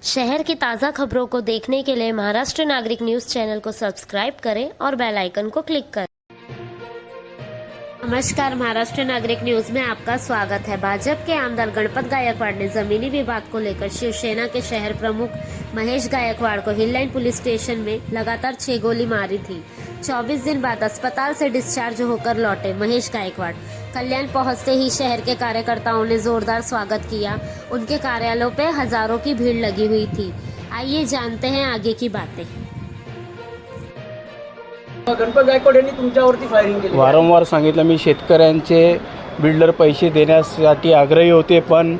शहर की ताज़ा खबरों को देखने के लिए महाराष्ट्र नागरिक न्यूज़ चैनल को सब्सक्राइब करें और बेल आइकन को क्लिक करें। नमस्कार, महाराष्ट्र नागरिक न्यूज में आपका स्वागत है। भाजपा के आमदार गणपत गायकवाड़ ने जमीनी विवाद को लेकर शिवसेना के शहर प्रमुख महेश गायकवाड़ को हिल लाइन पुलिस स्टेशन में लगातार 6 गोली मारी थी। 24 दिन बाद अस्पताल से डिस्चार्ज होकर लौटे महेश गायकवाड़ कल्याण पहुंचते ही शहर के कार्यकर्ताओं ने जोरदार स्वागत किया। उनके कार्यालयों पे हजारों की भीड़ लगी हुई थी। आइए जानते हैं आगे की बातें। गणपत गायकवाड यांनी तुमच्यावरती फायरिंग केली। वारंवार सांगितलं मी, शेतकऱ्यांचे बिल्डर पैसे देण्यासाठी आग्रही होते, पण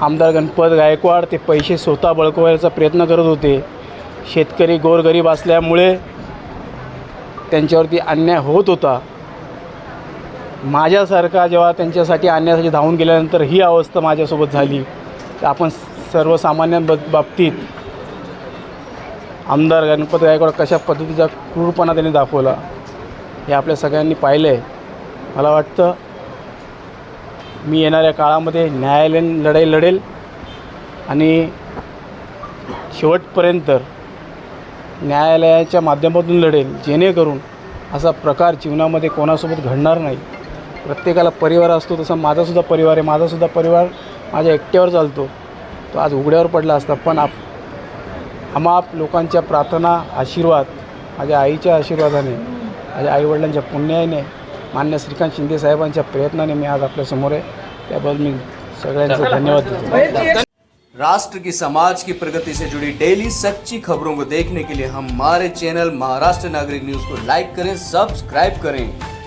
आमदार गणपत गायकवाड ते पैसे स्वतः बळकवायचा प्रयत्न करत होते। शेतकरी गोरगरीब असल्यामुळे त्यांच्यावरती अन्याय होत होता। माझ्यासारखा जेव्हा त्यांच्यासाठी अन्यायासाठी धावून गेल्यानंतर ही अवस्था माझ्यासोबत झाली, तर आपण सर्वसामान्य बाबतीत आमदार गणपत गायकवाड कशा पद्धतीचा क्रूरपणा त्यांनी दाखवला हे आपल्या सगळ्यांनी पाहिलं आहे। मला वाटतं मी येणाऱ्या काळामध्ये न्यायालयीन लढाई लढेल आणि शेवटपर्यंत न्यायालयाच्या माध्यमातून लढेल, जेणेकरून असा प्रकार जीवनामध्ये कोणासोबत घडणार नाही। प्रत्येकाला परिवार असतो, तसा माझासुद्धा परिवार आहे। माझासुद्धा परिवार माझ्या एकट्यावर चालतो, तो आज उघड्यावर पडला असता, पण आम्हा लोकांच्या प्रार्थना, आशीर्वाद, माझ्या आईच्या आशीर्वादाने, माझ्या आईवडिलांच्या पुण्याने, मान्य श्रीकांत शिंदे साहेबांच्या प्रयत्नाने मी आज आपल्यासमोर आहे। त्याबद्दल मी सगळ्यांचा धन्यवाद देतो। राष्ट्र की, समाज की प्रगति से जुड़ी डेली सच्ची खबरों को देखने के लिए हमारे चैनल महाराष्ट्र नागरिक न्यूज को लाइक करें, सब्सक्राइब करें।